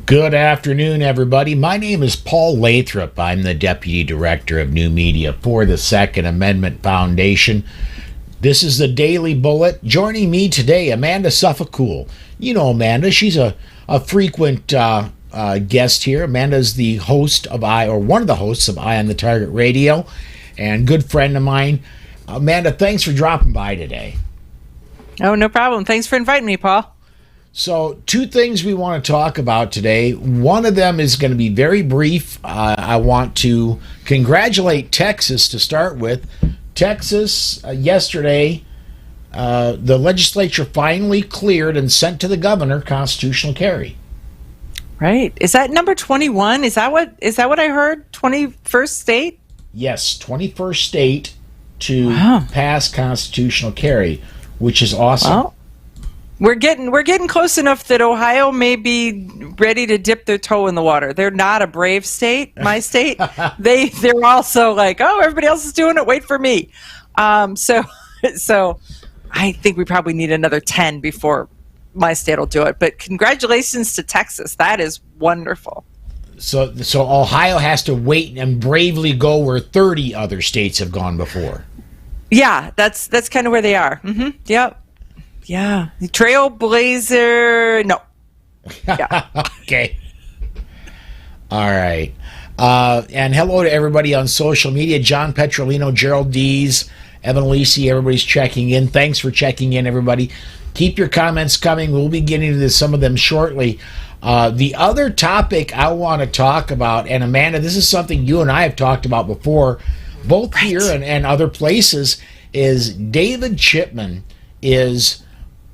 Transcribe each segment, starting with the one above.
Good afternoon, everybody. My name is Paul Lathrop. I'm the Deputy Director of New Media for the Second Amendment Foundation. This is the Daily Bullet. Joining me today, Amanda Suffecool. You know Amanda. She's a frequent guest here. Amanda's the host of one of the hosts of Eye on the Target Radio, and good friend of mine. Amanda, thanks for dropping by today. Oh, no problem. Thanks for inviting me, Paul. So, two things we want to talk about today. One of them is going to be very brief. I want to congratulate Texas to start with. Texas, yesterday, the legislature finally cleared and sent to the governor constitutional carry. Right. Is that number 21? Is that what I heard? 21st state? Yes, 21st state to pass constitutional carry, which is awesome. Well, we're getting close enough that Ohio may be ready to dip their toe in the water. They're not a brave state, my state. They're also like, oh, everybody else is doing it. Wait for me. So I think we probably need another 10 before my state will do it. But congratulations to Texas. That is wonderful. So Ohio has to wait and bravely go where 30 other states have gone before. Yeah, that's kind of where they are. Mm-hmm. Yep. Yeah, Trailblazer. No. Yeah. Okay. All right. And hello to everybody on social media. John Petrolino, Gerald Dees, Evan Lisi, everybody's checking in. Thanks for checking in, everybody. Keep your comments coming. We'll be getting to some of them shortly. The other topic I want to talk about, and Amanda, this is something you and I have talked about before, both here and other places, is David Chipman is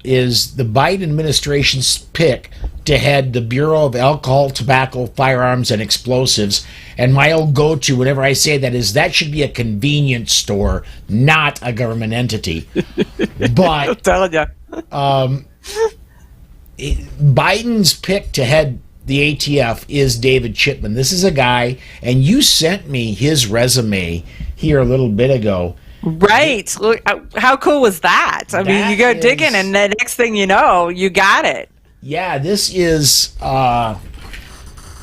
the Biden administration's pick to head the Bureau of Alcohol, Tobacco, Firearms, and Explosives. And my old go-to whenever I say that is that should be a convenience store, not a government entity. But I'm telling you. Biden's pick to head the ATF is David Chipman. This is a guy, and you sent me his resume here a little bit ago. Right. Look, how cool was that? I mean, you go digging, and the next thing you know, you got it. Yeah, this is it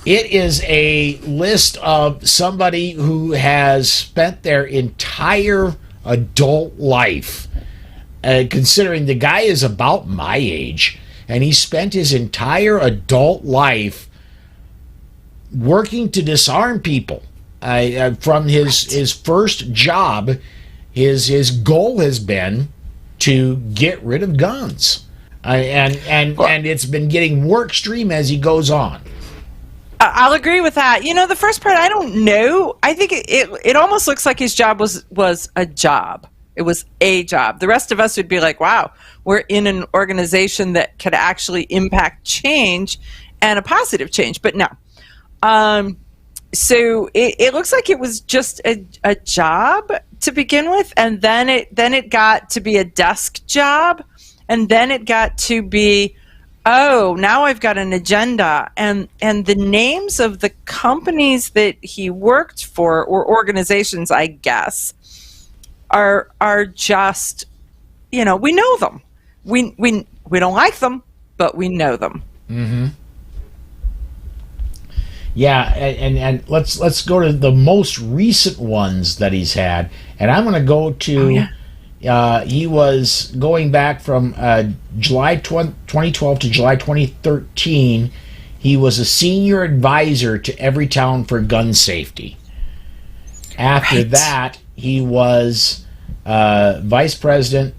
is a list of somebody who has spent their entire adult life, considering the guy is about my age, and he spent his entire adult life working to disarm people. From his first job, his goal has been to get rid of guns, and it's been getting more extreme as he goes on. I'll agree with that. You know, the first part, I don't know. I think it almost looks like his job was a job. It was a job. The rest of us would be like, wow, we're in an organization that could actually impact change and a positive change. But no. So it looks like it was just a job to begin with, and then it got to be a desk job, and then it got to be, oh, now I've got an agenda, and the names of the companies that he worked for, or organizations, I guess, are just, you know, we know them. We don't like them, but we know them. Mm-hmm. Yeah, and let's go to the most recent ones that he's had, and I'm going to go to. He was going back from July 2012 to July 2013. He was a senior advisor to Everytown for gun safety. After that, he was vice president,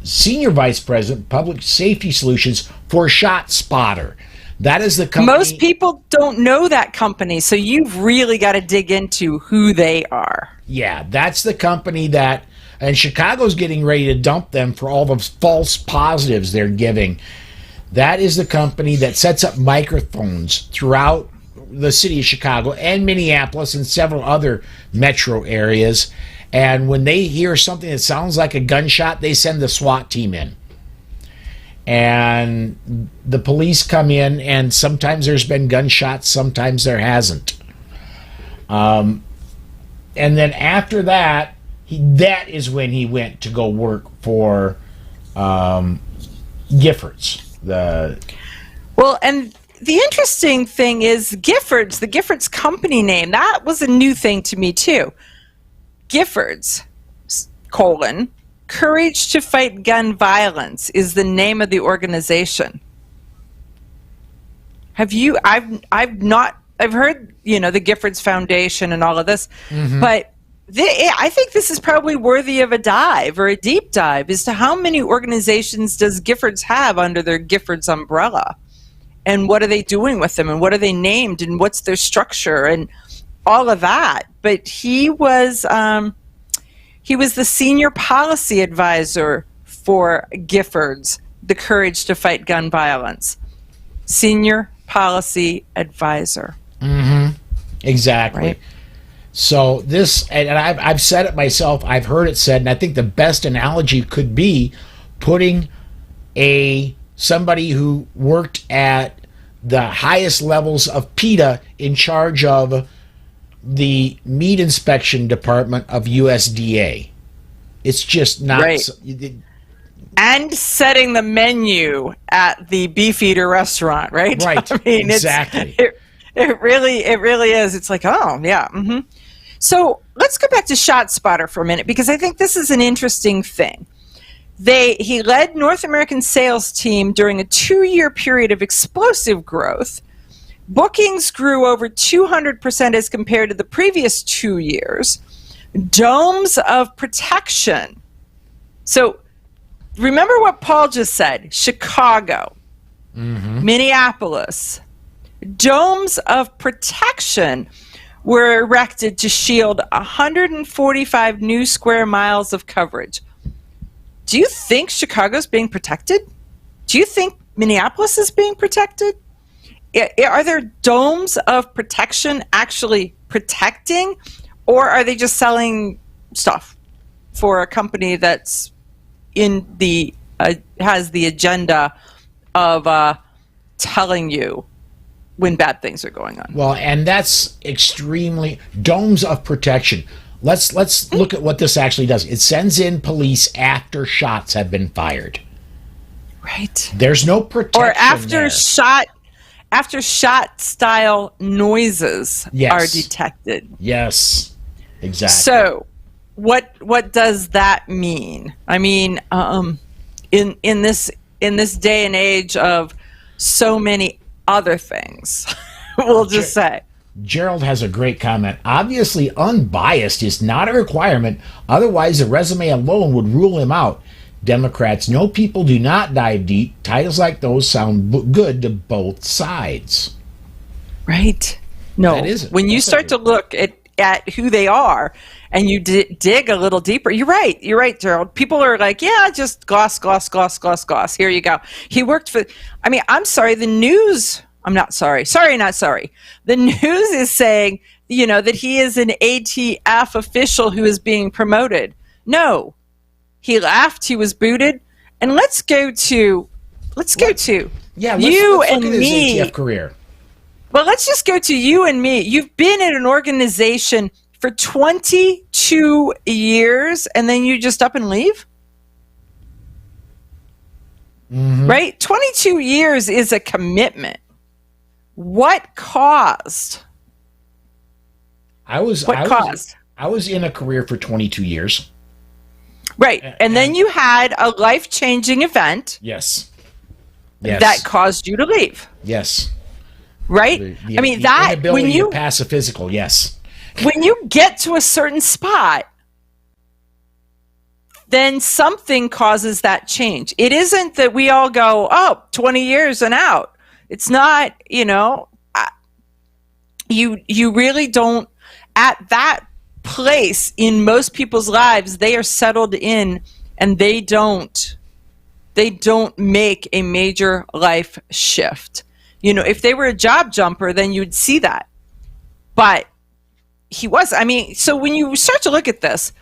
senior vice president, public safety solutions for ShotSpotter. That is the company. Most people don't know that company, so you've really got to dig into who they are. Yeah, that's the company that, and Chicago's getting ready to dump them for all the false positives they're giving. That is the company that sets up microphones throughout the city of Chicago and Minneapolis and several other metro areas. And when they hear something that sounds like a gunshot, they send the SWAT team in. And the police come in, and sometimes there's been gunshots, sometimes there hasn't. And then after that, that is when he went to go work for Giffords. Well, and the interesting thing is Giffords, the Giffords company name, that was a new thing to me too. Giffords, Courage to Fight Gun Violence is the name of the organization. I've heard, the Giffords Foundation and all of this, but I think this is probably worthy of a dive or a deep dive as to how many organizations does Giffords have under their Giffords umbrella, and what are they doing with them, and what are they named, and what's their structure, and all of that. But he was the senior policy advisor for Giffords, the Courage to Fight Gun Violence. Senior policy advisor. Exactly. Right. So this, and I've said it myself, I've heard it said, and I think the best analogy could be putting somebody who worked at the highest levels of PETA in charge of the meat inspection department of USDA. It's just not... Right. And setting the menu at the Beefeater restaurant, right? Right, I mean, exactly. It really is. It's like, oh, yeah. So let's go back to ShotSpotter for a minute, because I think this is an interesting thing. He led North American sales team during a 2-year period of explosive growth. Bookings grew over 200% as compared to the previous 2 years. Domes of protection. So remember what Paul just said. Chicago, Minneapolis. Domes of protection were erected to shield 145 new square miles of coverage. Do you think Chicago's being protected? Do you think Minneapolis is being protected? Are there domes of protection actually protecting, or are they just selling stuff for a company that's has the agenda of telling you when bad things are going on? Well, and that's extremely... Domes of protection. Let's look at what this actually does. It sends in police after shots have been fired. Right. There's no protection or after there. shot style noises are detected. Yes, exactly. So what does that mean? I mean, in this day and age of so many other things, we'll just say. Gerald has a great comment. Obviously, unbiased is not a requirement. Otherwise, the resume alone would rule him out. Democrats know people do not dive deep. Titles like those sound good to both sides. Right. No. That isn't. When you start to look at who they are and you dig a little deeper, you're right. You're right, Gerald. People are like, yeah, just gloss. Here you go. He worked for, I mean, I'm sorry, the news... I'm not sorry. Sorry, not sorry. The news is saying, that he is an ATF official who is being promoted. No. He laughed. He was booted. And let's go to you let's and look at his me. ATF career. Well, let's just go to you and me. You've been in an organization for 22 years, and then you just up and leave? Right? 22 years is a commitment. What caused? I was in a career for 22 years. Right. And then you had a life-changing event. Yes. That caused you to leave. Yes. Right? I mean, that inability to pass a physical, yes. When you get to a certain spot, then something causes that change. It isn't that we all go, 20 years and out. It's not, you really don't, at that place in most people's lives, they are settled in and they don't make a major life shift. If they were a job jumper, then you'd see that. But he was, so when you start to look at this,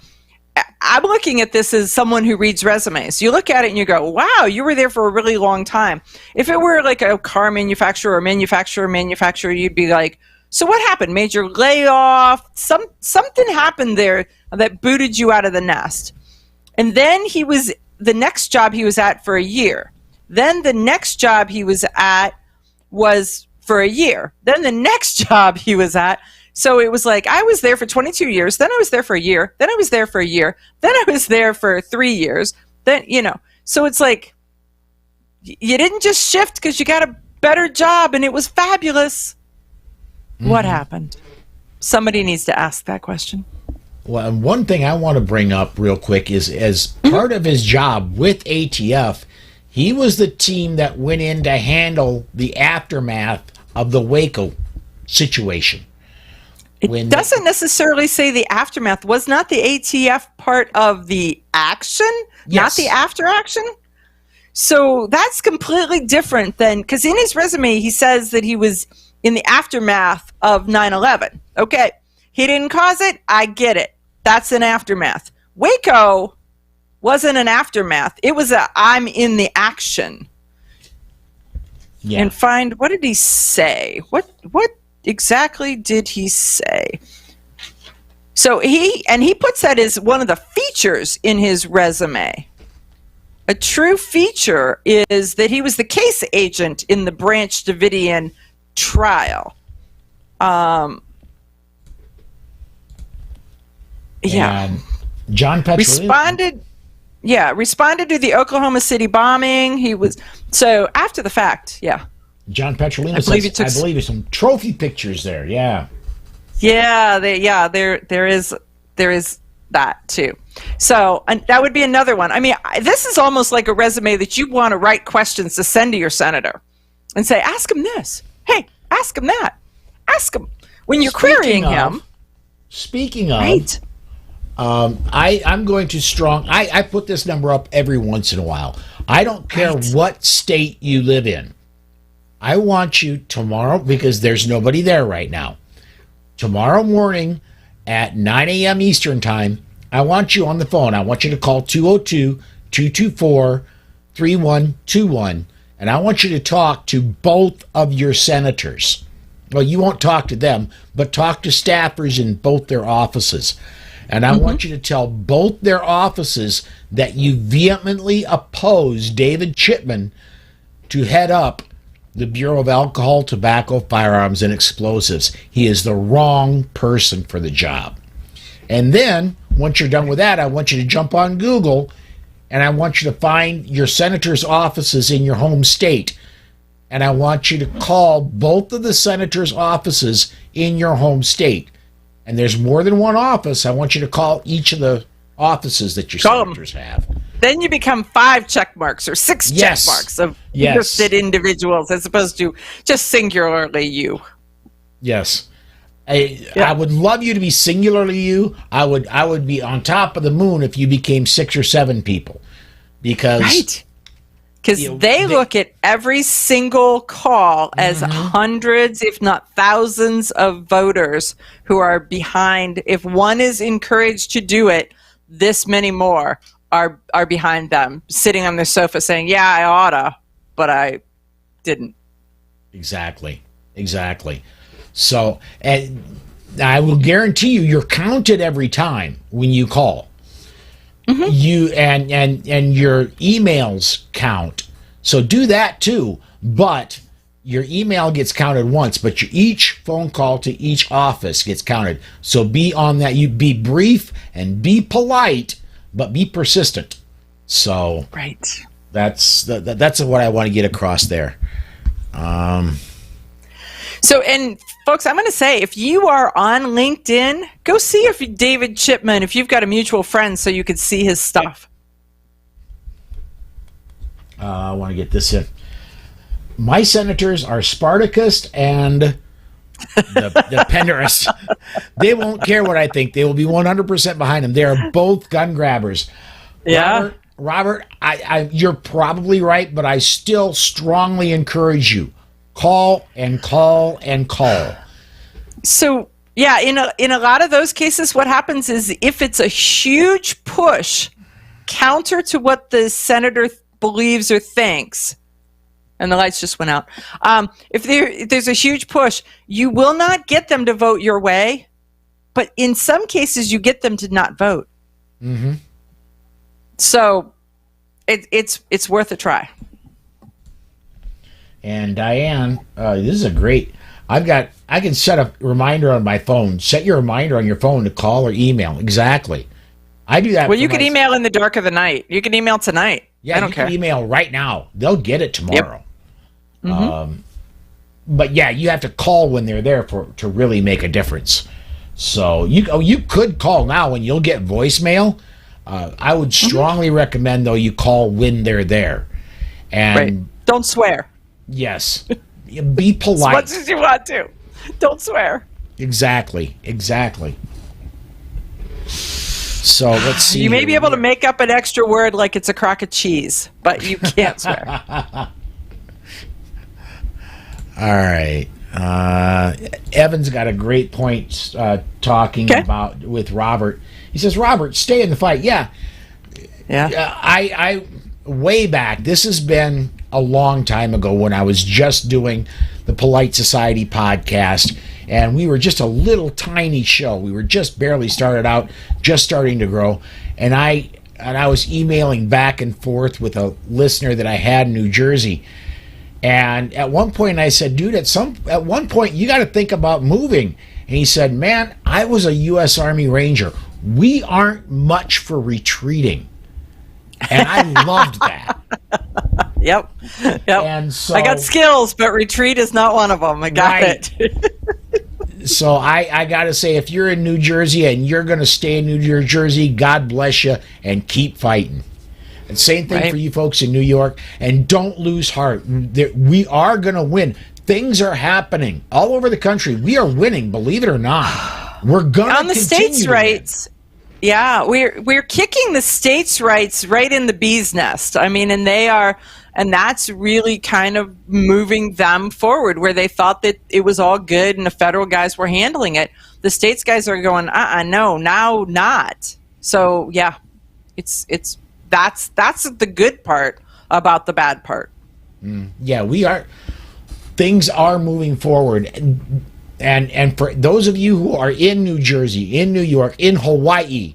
I'm looking at this as someone who reads resumes. You look at it and you go, wow, you were there for a really long time. If it were like a car manufacturer or manufacturer, you'd be like, so what happened? Major layoff? Something happened there that booted you out of the nest. And then the next job he was at for a year. Then the next job he was at was for a year. Then the next job he was at, so it was like, I was there for 22 years. Then I was there for a year. Then I was there for a year. Then I was there for 3 years. Then, so it's like, you didn't just shift because you got a better job and it was fabulous. Mm-hmm. What happened? Somebody needs to ask that question. Well, and one thing I want to bring up real quick is, as part of his job with ATF, he was the team that went in to handle the aftermath of the Waco situation. It doesn't necessarily say the aftermath. Was not the ATF part of the action, not the after action? So that's completely different than, because in his resume, he says that he was in the aftermath of 9/11. Okay, he didn't cause it. I get it. That's an aftermath. Waco wasn't an aftermath. It was I'm in the action. Yeah. And find, what did he say? What exactly did he say? So he puts that as one of the features in his resume. A true feature is that he was the case agent in the Branch Davidian trial. John Petrolino responded to the Oklahoma City bombing. He was, so after the fact, John Petrolino says, I believe there's some trophy pictures there. Yeah. There is that too. So, and that would be another one. I mean, this is almost like a resume that you want to write questions to send to your senator and say, ask him this. Hey, ask him that. Ask him when you're querying him. Speaking of, right. I'm going to I put this number up every once in a while. I don't care what state you live in. I want you tomorrow, because there's nobody there right now. Tomorrow morning at 9 a.m. Eastern Time, I want you on the phone. I want you to call 202-224-3121, and I want you to talk to both of your senators. Well, you won't talk to them, but talk to staffers in both their offices. And I want you to tell both their offices that you vehemently oppose David Chipman to head up the Bureau of Alcohol, Tobacco, Firearms, and Explosives. He is the wrong person for the job. And then, once you're done with that, I want you to jump on Google, and I want you to find your senator's offices in your home state. And I want you to call both of the senator's offices in your home state. And there's more than one office. I want you to call each of the offices that your senators have. Then you become 5 check marks or 6 check marks of interested individuals, as opposed to just singularly you. Yes. I would love you to be singularly you. I would be on top of the moon if you became 6 or 7 people. Because they look at every single call as hundreds, if not thousands, of voters who are behind. If one is encouraged to do it, this many more are behind them, sitting on their sofa saying, yeah, I oughta, but I didn't. Exactly. So, and I will guarantee you're counted every time when you call. You and your emails count. So do that too. But your email gets counted once, but each phone call to each office gets counted. So be on that. You be brief and be polite, but be persistent. So that's what I want to get across there. So, and folks, I'm going to say, if you are on LinkedIn, go see if David Chipman, if you've got a mutual friend, so you could see his stuff. I want to get this in. My senators are Spartacus and the Penderist. They won't care what I think. They will be 100% behind him. They are both gun grabbers. Yeah. Robert, you're probably right, but I still strongly encourage you. Call and call and call. So, yeah, in a lot of those cases, what happens is, if it's a huge push counter to what the senator believes or thinks, and the lights just went out. If there's a huge push, you will not get them to vote your way, but in some cases, you get them to not vote. So, it's worth a try. And Diane, this is a great. I can set a reminder on my phone. Set your reminder on your phone to call or email. Exactly. I do that. Well, you can email in the dark of the night. You can email tonight. Yeah, I don't you care. can email right now. They'll get it tomorrow. Yep. But yeah, you have to call when they're there to really make a difference. So you could call now and you'll get voicemail. I would strongly recommend though you call when they're there. And right. Don't swear. Yes. Be polite. As much as you want to. Don't swear. Exactly. So let's see. You may be able to make up an extra word like it's a crock of cheese, but you can't swear. All right. Evan's got a great point talking about with Robert. He says, Robert, stay in the fight. Yeah. I way back, this has been a long time ago when I was just doing the Polite Society podcast, and we were just a little tiny show. We were just barely started out, just starting to grow, and I was emailing back and forth with a listener that I had in New Jersey. And at one point I said, dude, at one point you got to think about moving. And he said, man, I was a U.S. Army Ranger. We aren't much for retreating. And I loved that. Yep. And so I got skills, but retreat is not one of them. I got it. So I got to say, if you're in New Jersey and you're going to stay in New Jersey, God bless you and keep fighting. And same thing for you folks in New York. And don't lose heart. We are going to win. Things are happening all over the country. We are winning, believe it or not. We're going to on the states' rights. Yeah, we're kicking the states' rights right in the bee's nest. I mean, and that's really kind of moving them forward, where they thought that it was all good and the federal guys were handling it. The states guys are going, no, now not. So yeah, that's the good part about the bad part. Yeah, things are moving forward. And for those of you who are in New Jersey, in New York, in Hawaii,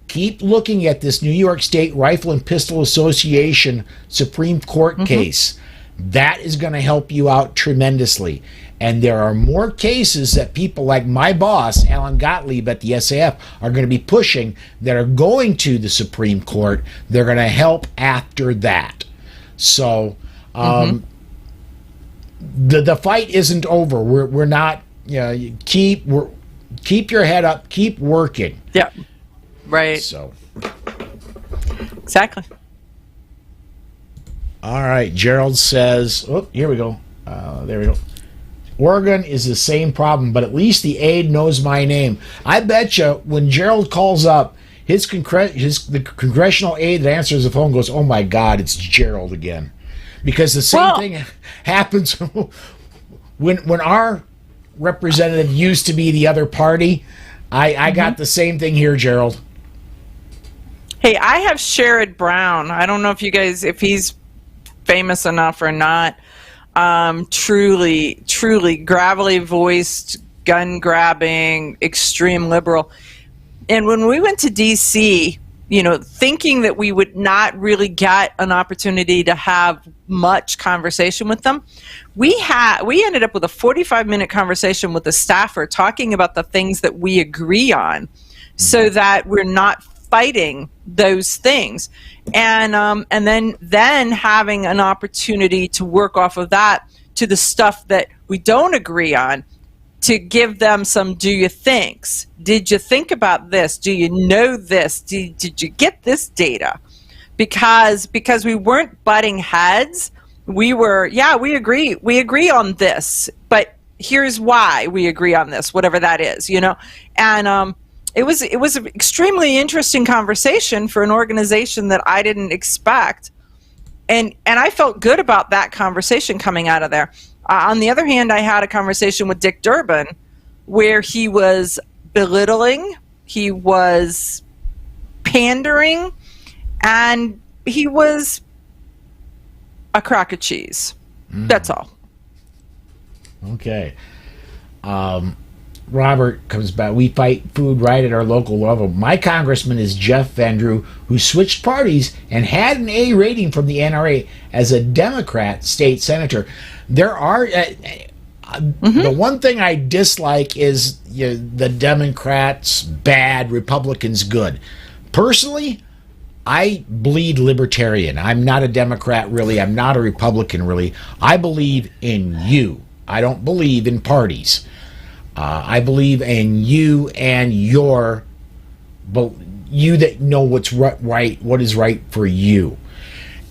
keep looking at this New York State Rifle and Pistol Association Supreme Court case. That is going to help you out tremendously. And there are more cases that people like my boss, Alan Gottlieb at the SAF, are going to be pushing that are going to the Supreme Court. They're going to help after that. So the fight isn't over. We're not. Keep your head up. Keep working. Yeah. Right. So. Exactly. All right. Gerald says, here we go. There we go. Oregon is the same problem, but at least the aide knows my name. I bet you when Gerald calls up, the congressional aide that answers the phone goes, oh my God, it's Gerald again. Because the same thing happens when our representative used to be the other party. I got the same thing here, Gerald. Hey, I have Sherrod Brown. I don't know if he's famous enough or not. Truly gravelly voiced, gun grabbing, extreme liberal. And when we went to DC, thinking that we would not really get an opportunity to have much conversation with them, we ended up with a 45-minute conversation with a staffer talking about the things that we agree on, so that we're not fighting those things, and then having an opportunity to work off of that to the stuff that we don't agree on, to give them some do you thinks. Did you think about this? Do you know this? Did you get this data? Because we weren't butting heads. We were, we agree on this, but here's why we agree on this, whatever that is, and it was an extremely interesting conversation for an organization that I didn't expect, and I felt good about that conversation coming out of there. On the other hand, I had a conversation with Dick Durbin where he was belittling, he was pandering, and he was a crock of cheese. That's all. Okay. Robert comes back. We fight food right at our local level. My congressman is Jeff Van Drew, who switched parties and had an A rating from the NRA as a Democrat state senator. There are the one thing I dislike is the Democrats bad, Republicans good. Personally, I bleed libertarian. I'm not a Democrat really. I'm not a Republican really. I believe in you. I don't believe in parties. I believe in you and you that know what's right, what is right for you.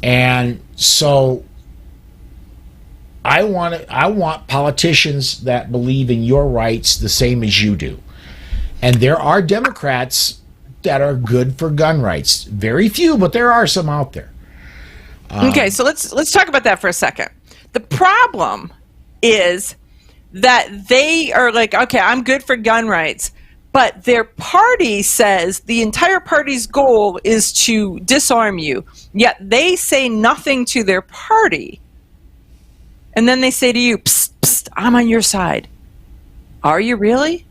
And so I want politicians that believe in your rights the same as you do. And there are Democrats that are good for gun rights. Very few, but there are some out there. Okay, so let's talk about that for a second. The problem is that they are like, okay, I'm good for gun rights, but their party says the entire party's goal is to disarm you, yet they say nothing to their party. And then they say to you, psst, psst, I'm on your side. Are you really?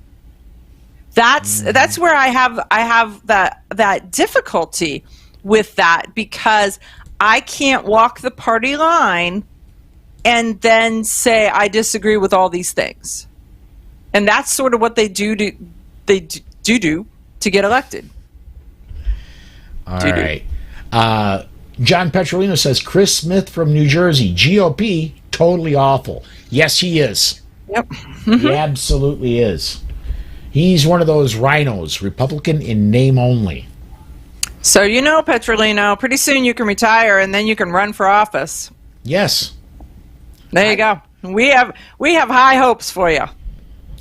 That's where I have that difficulty with that, because I can't walk the party line and then say I disagree with all these things. And that's sort of what they do to get elected. All right. John Petrolino says, Chris Smith from New Jersey, GOP, totally awful. Yes, he is. Yep. He absolutely is. He's one of those rhinos, Republican in name only. So Petrolino, pretty soon you can retire and then you can run for office. Yes. There you go. We have high hopes for you.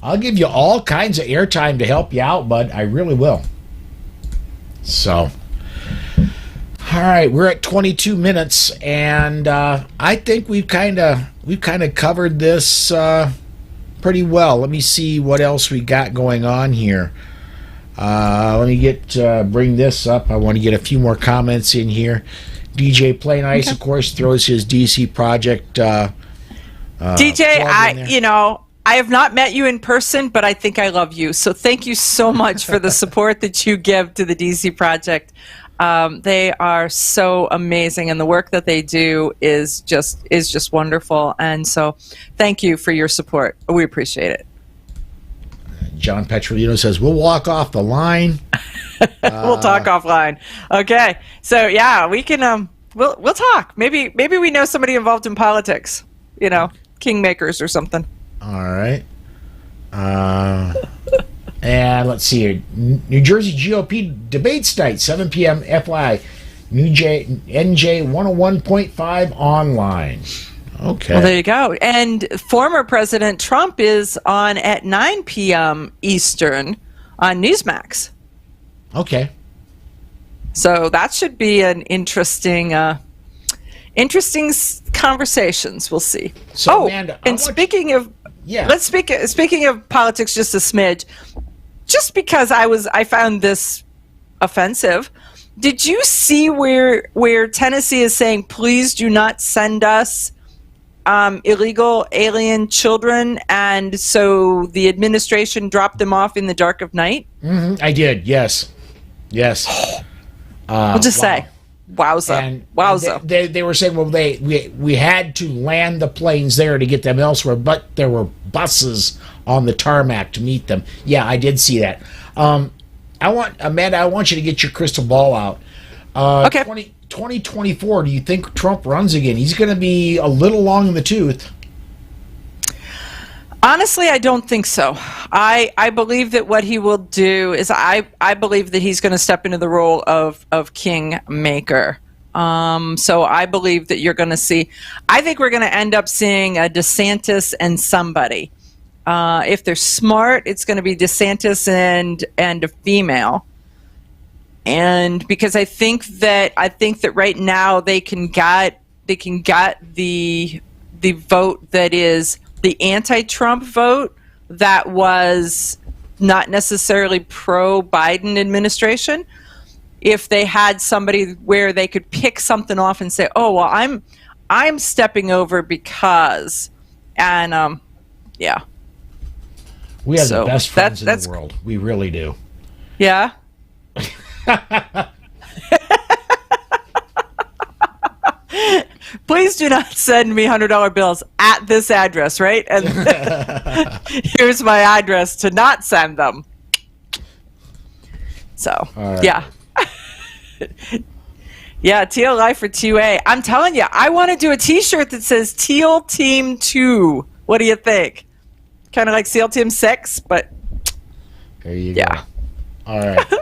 I'll give you all kinds of airtime to help you out, bud. I really will. So, all right, we're at 22 minutes, and I think we've kind of covered this pretty well. Let me see what else we got going on here. Let me bring this up. I want to get a few more comments in here. DJ Plain Ice, of course, throws his DC project. DJ, I have not met you in person, but I think I love you. So thank you so much for the support that you give to the DC project. They are so amazing, and the work that they do is just wonderful. And so thank you for your support. We appreciate it. John Petrolino says, we'll walk off the line. We'll talk offline. Okay. So yeah, we can, we'll talk. Maybe we know somebody involved in politics, kingmakers or something. All right. And let's see here. New Jersey GOP debates night, 7 p.m. FY. NJ 101.5 online. Okay. Well, there you go. And former President Trump is on at 9 p.m. Eastern on Newsmax. Okay. So that should be an interesting conversations. We'll see. So, Amanda, speaking of politics, just a smidge. Just because I found this offensive. Did you see where Tennessee is saying, please do not send us illegal alien children, and so the administration dropped them off in the dark of night? Mm-hmm. I did. Yes. I'll just say, wowza. And they were saying, well, we had to land the planes there to get them elsewhere, but there were buses on the tarmac to meet them. Yeah, I did see that. Amanda, I want you to get your crystal ball out. Okay. 2024, do you think Trump runs again? He's going to be a little long in the tooth. Honestly, I don't think so. I believe that what he will do is I believe that he's going to step into the role of kingmaker. So I believe that you're going to see, I think we're going to end up seeing a DeSantis and somebody. If they're smart, it's going to be DeSantis and a female. And because I think that right now they can get the vote that is the anti-Trump vote that was not necessarily pro-Biden administration. If they had somebody where they could pick something off and say, "Oh, well, I'm stepping over because," and yeah. We have So the best friends in that's the world. We really do. Yeah. Please do not send me $100 bills at this address, right? And here's my address to not send them. So, right. yeah. Yeah, Teal Life for 2A. I'm telling you, I want to do a t-shirt that says Teal Team 2. What do you think? Kind of like SEAL Team 6, but there you go. All right.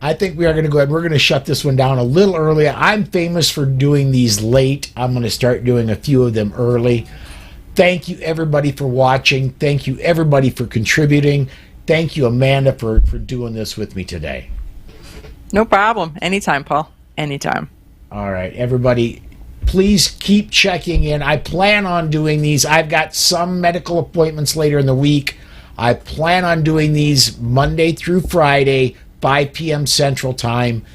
I think we are going to go ahead. We're going to shut this one down a little early. I'm famous for doing these late. I'm going to start doing a few of them early. Thank you, everybody, for watching. Thank you, everybody, for contributing. Thank you, Amanda, for doing this with me today. No problem. Anytime, Paul. Anytime. All right, everybody, please keep checking in. I plan on doing these. I've got some medical appointments later in the week. I plan on doing these Monday through Friday, 5 p.m. Central Time,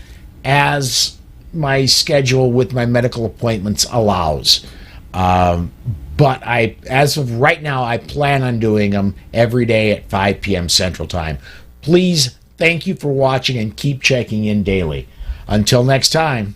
as my schedule with my medical appointments allows. But as of right now, I plan on doing them every day at 5 p.m. Central Time. Please, thank you for watching and keep checking in daily. Until next time.